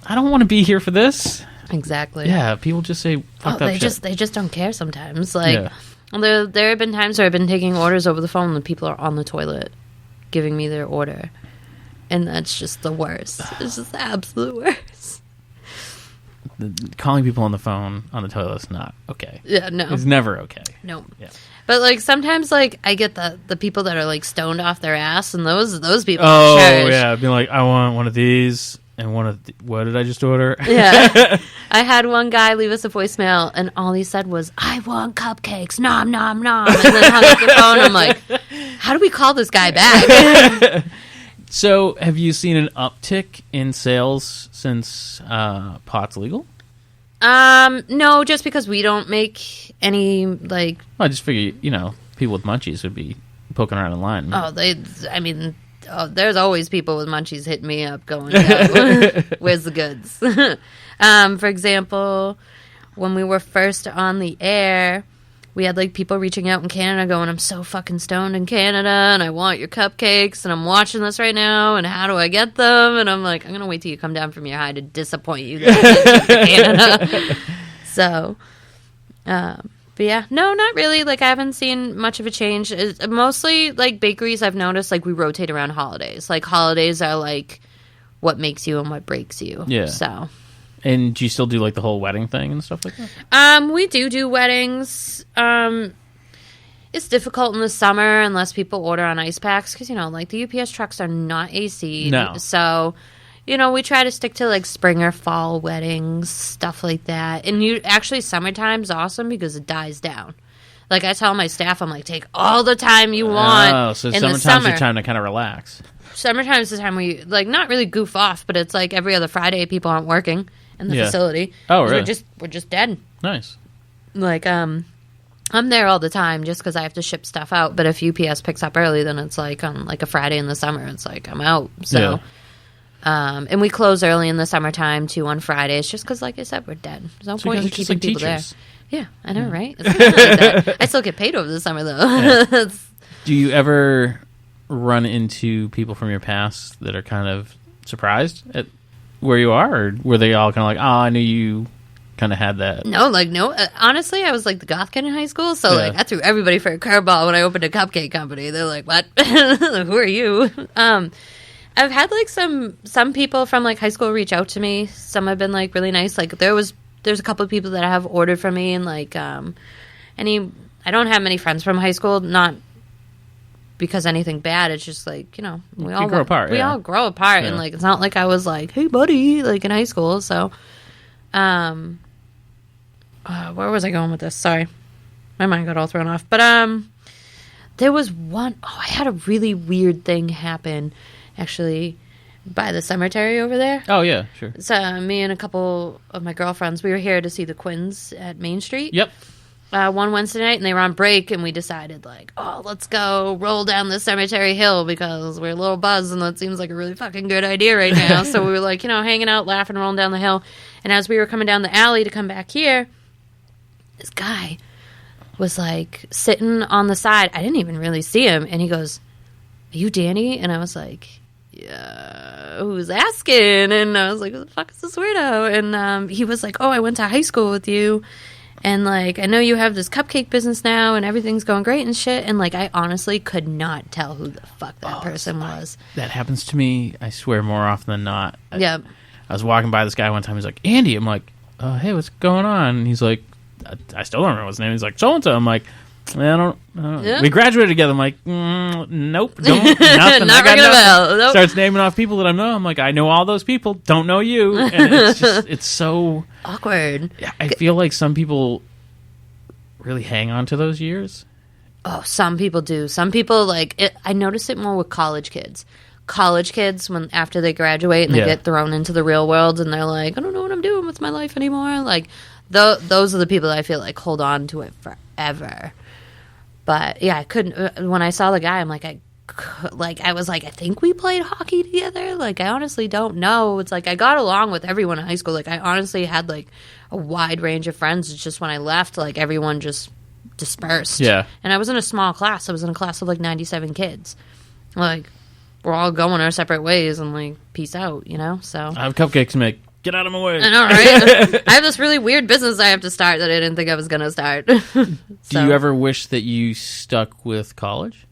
I don't want to be here for this." Exactly. Yeah, people just say fucked up shit. They just don't care sometimes. Like there have been times where I've been taking orders over the phone and people are on the toilet giving me their order, and that's just the worst. It's just the absolute worst. Calling people on the phone on the toilet is not okay. Yeah, no, it's never okay. No. Yeah. But like sometimes, like I get the people that are like stoned off their ass, and those people. Oh yeah, being like, I want one of these. And what did I just order? Yeah. I had one guy leave us a voicemail, and all he said was, "I want cupcakes, nom, nom, nom." And then hung up the phone. I'm like, how do we call this guy back? So, have you seen an uptick in sales since pot's legal? No, just because we don't make any, like... Well, I just figure, people with munchies would be poking around in line. There's always people with munchies hitting me up going, "Yo, where's the goods?" For example, when we were first on the air, we had like people reaching out in Canada going, "I'm so fucking stoned in Canada and I want your cupcakes and I'm watching this right now and how do I get them?" And I'm like, I'm going to wait till you come down from your high to disappoint you guys in Canada. So, but yeah, no, not really. Like, I haven't seen much of a change. It's mostly, like, bakeries, I've noticed, like, we rotate around holidays. Like, holidays are, like, what makes you and what breaks you. Yeah. So. And do you still do, like, the whole wedding thing and stuff like that? We do weddings. It's difficult in the summer unless people order on ice packs because, like, the UPS trucks are not AC. No. So... we try to stick to, like, spring or fall weddings, stuff like that. And actually, summertime's awesome because it dies down. Like, I tell my staff, I'm like, take all the time you want. Oh, so in summertime's the summer. your time to kind of relax. Summertime is the time we, like, not really goof off, but it's like every other Friday people aren't working in the facility. Oh, really? We're just dead. Nice. Like, I'm there all the time just because I have to ship stuff out. But if UPS picks up early, then it's like on like a Friday in the summer, it's like I'm out. So, and we close early in the summertime too on Fridays, just because, like I said, we're dead. There's no point in keeping people there. Yeah, I know, right? It's kind of like that. I still get paid over the summer though. Yeah. Do you ever run into people from your past that are kind of surprised at where you are, or were they all kind of like, oh, I knew you kind of had that? No. Honestly, I was like the goth kid in high school, so like I threw everybody for a curveball when I opened a cupcake company. They're like, "What? Who are you?" I've had like some people from like high school reach out to me. Some have been like really nice. Like there's a couple of people that have ordered from me, and like I don't have many friends from high school. Not because anything bad. It's just like, you know, we all grow apart. We all grow apart, and like it's not like I was like, "Hey, buddy," like in high school. So, where was I going with this? Sorry, my mind got all thrown off. But there was one. Oh, I had a really weird thing happen, actually, by the cemetery over there. Oh yeah, sure. So me and a couple of my girlfriends, we were here to see the Quins at Main Street. Yep. One Wednesday night, and they were on break, and we decided, like, oh, let's go roll down the cemetery hill because we're a little buzzed, and that seems like a really fucking good idea right now. So we were, like, you know, hanging out, laughing, rolling down the hill. And as we were coming down the alley to come back here, this guy was, like, sitting on the side. I didn't even really see him. And he goes, "Are you Dani?" And I was like, "Yeah, who's asking?" And I was like, "Who the fuck is this weirdo?" And he was like, "Oh, I went to high school with you. And, like, I know you have this cupcake business now, and everything's going great and shit." And, like, I honestly could not tell who the fuck that person was. That happens to me, I swear, more often than not. Yeah. I was walking by this guy one time. He's like, "Andy." I'm like, "Hey, what's going on?" And he's like, I still don't remember his name. He's like, "So-and-so." I'm like, I don't yeah. We graduated together. I'm like, nope. Don't, nothing. Not ringing a bell. Nope. Starts naming off people that I know. I'm like, I know all those people. Don't know you. And it's just, it's so awkward. I feel like some people really hang on to those years. Oh, some people do. Some people, like, I notice it more with college kids. College kids, when after they graduate and they get thrown into the real world and they're like, I don't know what I'm doing with my life anymore. Like, those are the people that I feel like hold on to it forever. But yeah, I couldn't. When I saw the guy, I'm like, I was like, I think we played hockey together. Like, I honestly don't know. It's like I got along with everyone in high school. Like, I honestly had like a wide range of friends. It's just when I left, like everyone just dispersed. Yeah. And I was in a small class. I was in a class of like 97 kids. Like, we're all going our separate ways and like, peace out, you know? So I have cupcakes to make. Get out of my way. I know, right? I have this really weird business I have to start that I didn't think I was going to start. So. Do you ever wish that you stuck with college?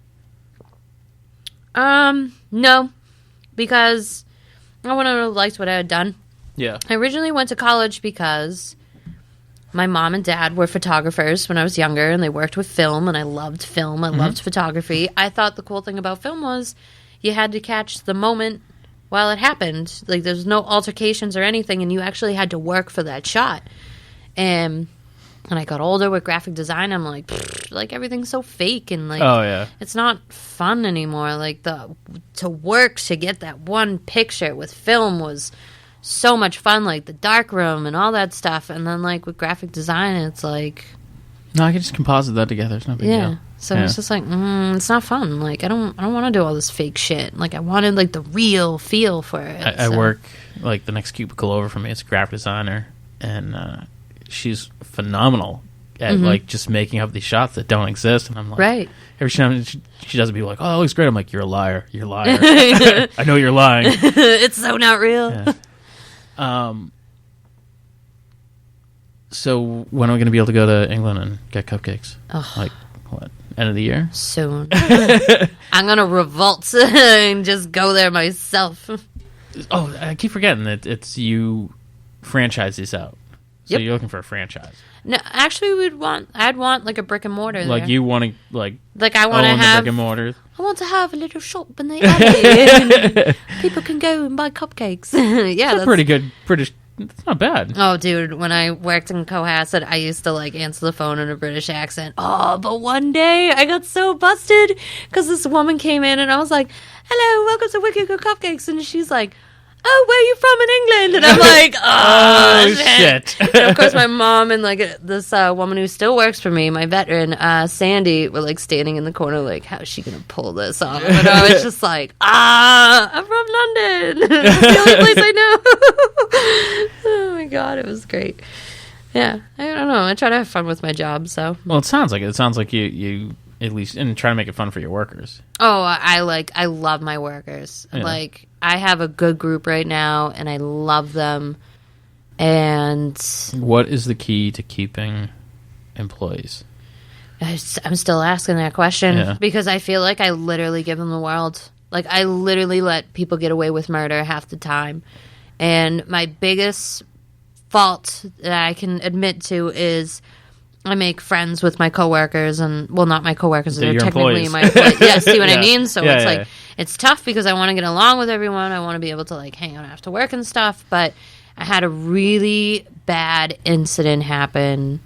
No. Because I wouldn't have liked what I had done. Yeah. I originally went to college because my mom and dad were photographers when I was younger, and they worked with film, and I loved film. I loved photography. I thought the cool thing about film was you had to catch the moment while it happened. Like, there's no altercations or anything, and you actually had to work for that shot. And when I got older with graphic design, I'm like everything's so fake, and like, it's not fun anymore. Like, to work to get that one picture with film was so much fun, like the dark room and all that stuff. And then like with graphic design, it's like, no, I can just composite that together. It's no big deal. So it's just like, it's not fun. Like, I don't want to do all this fake shit. Like, I wanted like the real feel for it. I work like the next cubicle over from me. It's a graphic designer, and she's phenomenal at like just making up these shots that don't exist. And I'm like, right. Every time she does it, people are like, "Oh, that looks great." I'm like, "You're a liar. You're a liar. I know you're lying. It's so not real." Yeah. So when are we going to be able to go to England and get cupcakes? Oh. Like, what, end of the year? Soon. I'm going to revolt and just go there myself. Oh, I keep forgetting that it's you franchise these out. So you're looking for a franchise. No, actually, I'd want like a brick and mortar. Like there. You want to like I want to have brick and mortar. I want to have a little shop in the alley. People can go and buy cupcakes. Yeah, that's a pretty good British That's not bad. Oh, dude, when I worked in Cohasset, I used to, like, answer the phone in a British accent. Oh, but one day I got so busted because this woman came in and I was like, hello, welcome to Wicked Good Cupcakes. And she's like, oh, where are you from in England? And I'm like, oh, shit. And of course, my mom and, like, this woman who still works for me, my veteran, Sandy, were, like, standing in the corner, like, how is she going to pull this off? But I was just like, I'm from London. That's the only place I know. Oh, my God, it was great. Yeah, I don't know. I try to have fun with my job, so. Well, it sounds like it. It sounds like you at least, and try to make it fun for your workers. Oh, I love my workers. Yeah. Like, I have a good group right now, and I love them. And what is the key to keeping employees? I'm still asking that question because I feel like I literally give them the world. Like, I literally let people get away with murder half the time. And my biggest fault that I can admit to is I make friends with my coworkers, and well, not my coworkers. They're technically employees. my employees. Yeah, see what I mean? So it's like, yeah. It's tough because I want to get along with everyone. I want to be able to, like, hang out after work and stuff. But I had a really bad incident happen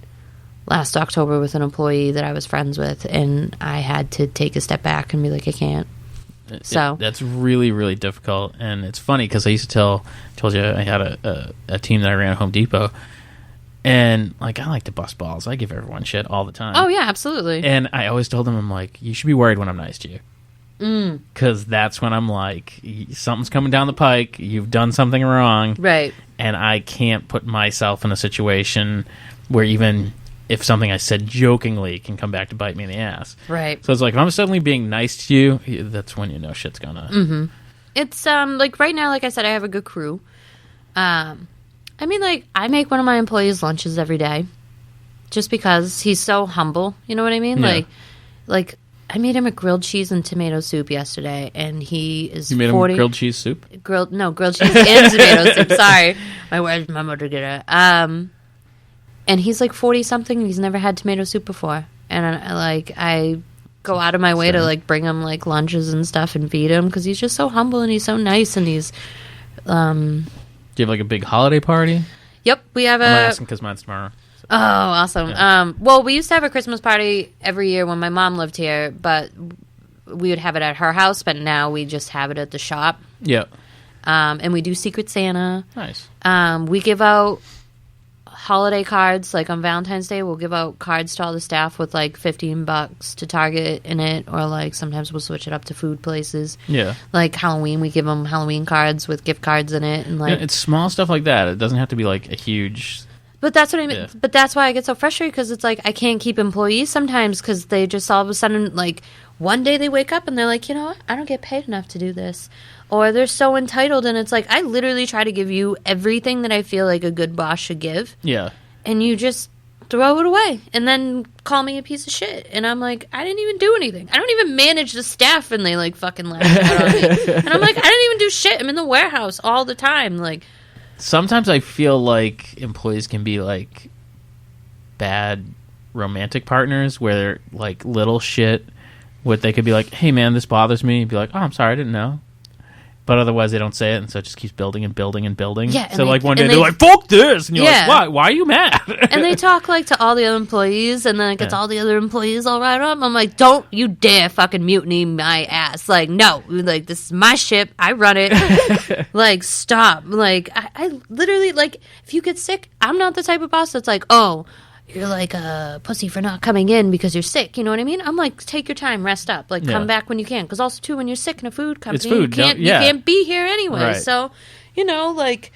last October with an employee that I was friends with, and I had to take a step back and be like, I can't. So that's really, really difficult. And it's funny because I used to told you I had a team that I ran at Home Depot. And, like, I like to bust balls. I give everyone shit all the time. Oh, yeah, absolutely. And I always told them, I'm like, you should be worried when I'm nice to you. Because that's when I'm like, something's coming down the pike. You've done something wrong. Right. And I can't put myself in a situation where even if something I said jokingly can come back to bite me in the ass. Right. So it's like, if I'm suddenly being nice to you, that's when you know shit's gonna... Mm-hmm. It's, like, right now, like I said, I have a good crew. I mean, like, I make one of my employees lunches every day just because he's so humble. You know what I mean? Yeah. Like I made him a grilled cheese and tomato soup yesterday, and he is 40. You made him grilled cheese soup? Grilled cheese and tomato soup. Sorry. My mother did it. And he's like 40-something, and he's never had tomato soup before. And I go out of my way to, like, bring him, like, lunches and stuff and feed him because he's just so humble and he's so nice, and he's... Do you have, like, a big holiday party? Yep, we have I'm asking because mine's tomorrow. So. Oh, awesome. Yeah. Well, we used to have a Christmas party every year when my mom lived here, but we would have it at her house, but now we just have it at the shop. Yeah. And we do Secret Santa. Nice. We give out holiday cards. Like, on Valentine's Day, we'll give out cards to all the staff with, like, $15 to Target in it, or, like, sometimes we'll switch it up to food places. Yeah. Like, Halloween, we give them Halloween cards with gift cards in it. And, like, it's small stuff like that. It doesn't have to be, like, a huge... But that's what I mean. Yeah. But that's why I get so frustrated, because it's like I can't keep employees sometimes because they just all of a sudden, like, one day they wake up and they're like, you know what? I don't get paid enough to do this. Or they're so entitled, and it's like, I literally try to give you everything that I feel like a good boss should give. Yeah. And you just throw it away and then call me a piece of shit. And I'm like, I didn't even do anything. I don't even manage the staff, and they, like, fucking laugh out on me. And I'm like, I didn't even do shit. I'm in the warehouse all the time. Like... Sometimes I feel like employees can be, like, bad romantic partners where they're, like, little shit. What they could be like, hey, man, this bothers me. And be like, oh, I'm sorry, I didn't know. But otherwise they don't say it, and so it just keeps building and building and building. Yeah, so, like, one day they're like, fuck this! And you're like, why? Why are you mad? And they talk, like, to all the other employees, and then it gets all the other employees all right up. I'm like, don't you dare fucking mutiny my ass. Like, no. Like, this is my ship. I run it. Like, stop. Like, I literally, like, if you get sick, I'm not the type of boss that's like, oh, you're like a pussy for not coming in because you're sick. You know what I mean? I'm like, take your time, rest up. Like, come back when you can. Because also, too, when you're sick in a food company, it's food. You can't be here anyway. Right. So, you know, like,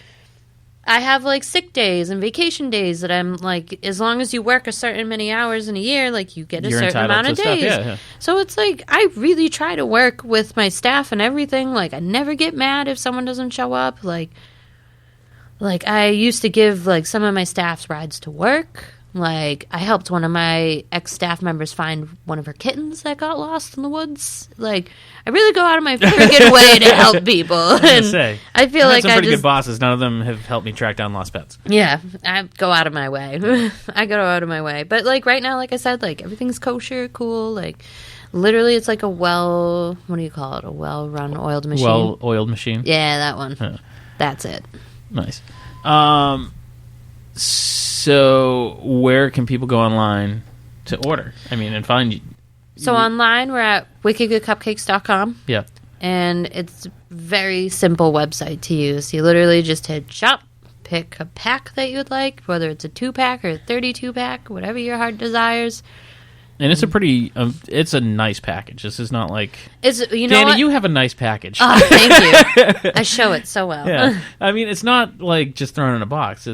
I have, like, sick days and vacation days that I'm, like, as long as you work a certain many hours in a year, like, you get a certain amount of days. Yeah. So it's like, I really try to work with my staff and everything. Like, I never get mad if someone doesn't show up. Like I used to give, like, some of my staff's rides to work. Like, I helped one of my ex-staff members find one of her kittens that got lost in the woods. Like, I really go out of my freaking way to help people. And I feel like some pretty good bosses. None of them have helped me track down lost pets. Yeah, I go out of my way. I go out of my way. But, like, right now, like I said, like, everything's kosher, cool. Like, literally, it's like a what do you call it? A well-run oiled machine. Well-oiled machine? Yeah, that one. Huh. That's it. Nice. So where can people go online to order? I mean, and find you. So online, we're at wickedgoodcupcakes.com. Yeah. And it's a very simple website to use. You literally just hit shop, pick a pack that you'd like, whether it's a 2-pack or a 32-pack, whatever your heart desires. And it's a pretty, it's a nice package. This is not like, You know Dani, what? you have a nice package. Oh, thank you. I show it so well. Yeah. I mean, it's not like just thrown in a box.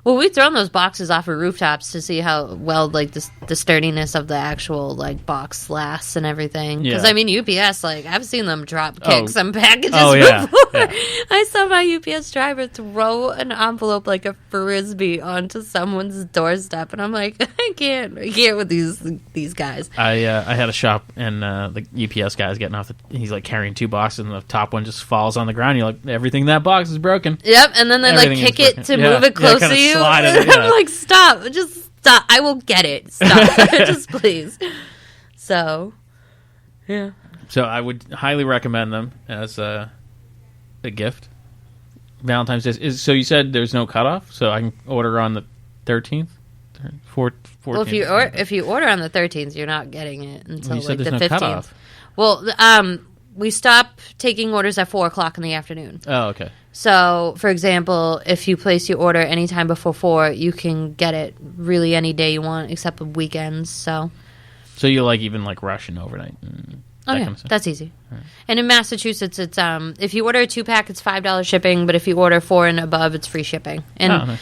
Well, we've thrown those boxes off of rooftops to see how well, like, the sturdiness of the actual, like, box lasts and everything. Because, Yeah. I mean, UPS, like, I've seen them drop kick some packages Oh, yeah. before. Yeah. I saw my UPS driver throw an envelope like a Frisbee onto someone's doorstep, and I'm like, I can't with these guys. I had a shop, and the UPS guy's getting off he's, like, carrying 2 boxes, and the top one just falls on the ground. You're like, everything in that box is broken. Yep, and then they, like, Everything kick is it broken. to Yeah. move it close to you. Slide it, yeah. I'm like, stop. Just stop. I will get it. Stop. Just please. So, yeah. So I would highly recommend them as a gift. Valentine's Day. So you said there's no cutoff, so I can order on the 13th? 14th? Well, if you order on the 13th, you're not getting it until You said like the there's no 15th. cutoff. Well, we stop taking orders at 4:00 in the afternoon. Oh, okay. So, for example, if you place your order anytime before 4, you can get it really any day you want, except the weekends. So you like even like rushing overnight? And oh, that yeah, kind of stuff? that's easy. Right. And in Massachusetts, it's if you order a 2-pack, it's $5 shipping, but if you order 4 and above, it's free shipping. And nice.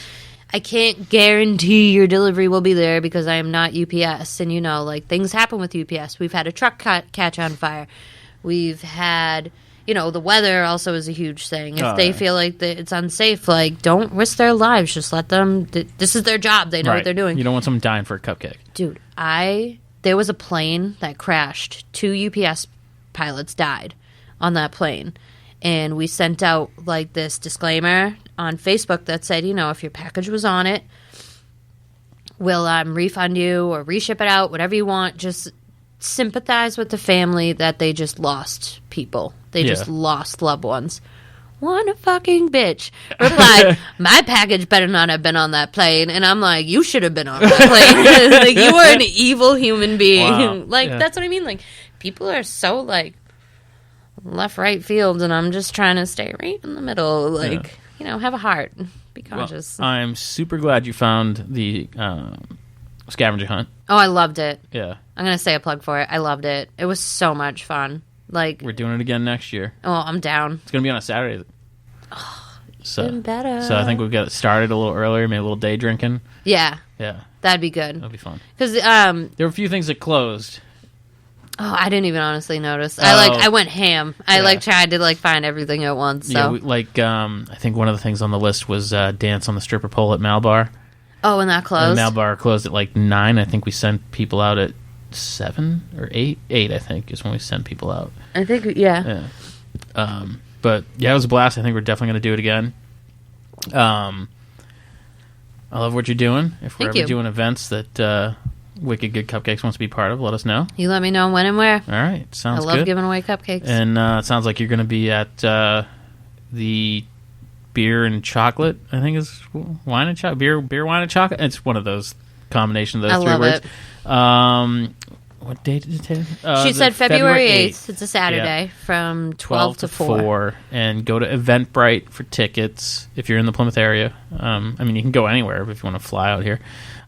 I can't guarantee your delivery will be there because I am not UPS. And, like, things happen with UPS. We've had a truck catch on fire. We've had, the weather also is a huge thing. If they feel like it's unsafe, like, don't risk their lives. Just let them. This is their job. They know what they're doing. You don't want someone dying for a cupcake. Dude, there was a plane that crashed. 2 UPS pilots died on that plane. And we sent out, like, this disclaimer on Facebook that said, if your package was on it, we'll refund you or reship it out, whatever you want. Just sympathize with the family that they just lost people. They just lost loved ones. One fucking bitch replied, my package better not have been on that plane. And I'm like, you should have been on that plane. Like, you were an evil human being. Wow. That's what I mean. Like, people are so, like, left, right field, and I'm just trying to stay right in the middle. Like, have a heart. Be conscious. Well, I'm super glad you found the scavenger hunt. Oh, I loved it. Yeah. I'm going to say a plug for it. I loved it. It was so much fun. Like, we're doing it again next year. Oh, I'm down. It's going to be on a Saturday. Even better. So I think we'll get started a little earlier, maybe a little day drinking. Yeah. Yeah. That'd be good. That'll be fun. Because there were a few things that closed. Oh, I didn't even honestly notice. I went ham. I tried to find everything at once. So. Yeah, I think one of the things on the list was dance on the stripper pole at Malbar. Oh, and that closed? And Malbar closed at 9. I think we sent people out at 7 or 8. 8, I think, is when we sent people out. I think, yeah. But yeah, it was a blast. I think we're definitely going to do it again. I love what you're doing. If we're ever doing events that Wicked Good Cupcakes wants to be part of, let us know. You let me know when and where. All right, sounds good. I love giving away cupcakes. And it sounds like you're going to be at the beer and chocolate. I think is wine and chocolate. Beer, wine, and chocolate. It's one of those combination of those three words. It. What date did it take? She said February 8th. It's a Saturday from 12 to 4. And go to Eventbrite for tickets if you're in the Plymouth area. I mean, you can go anywhere if you want to fly out here.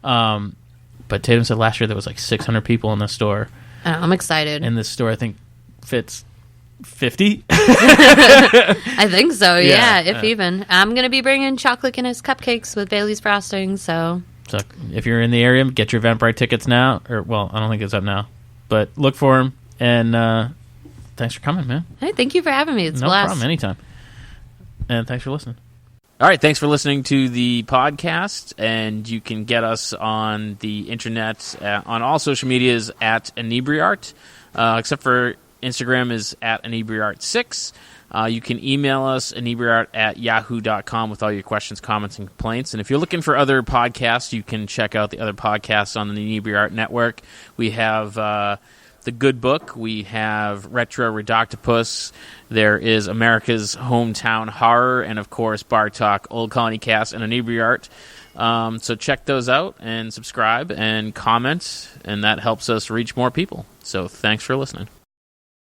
But Tatum said last year there was 600 people in the store. I'm excited. And this store, I think, fits 50. I think so, yeah, if even. I'm going to be bringing chocolate Guinness cupcakes with Bailey's frosting, so if you're in the area, get your Eventbrite tickets now. I don't think it's up now. But look for them. And thanks for coming, man. Hey, thank you for having me. It's no blessed. problem. Anytime. And thanks for listening. All right, thanks for listening to the podcast. And you can get us on the internet, on all social medias at Inebri-art, except for Instagram is at Inebri-art6. You can email us, inebriart@yahoo.com, with all your questions, comments, and complaints. And if you're looking for other podcasts, you can check out the other podcasts on the Inebri-art network. We have The Good Book. We have Retro Redoctopus. There is America's Hometown Horror, and of course Bar Talk, Old Colony Cast, and Inebri-art. So check those out and subscribe and comment, and that helps us reach more people. So thanks for listening.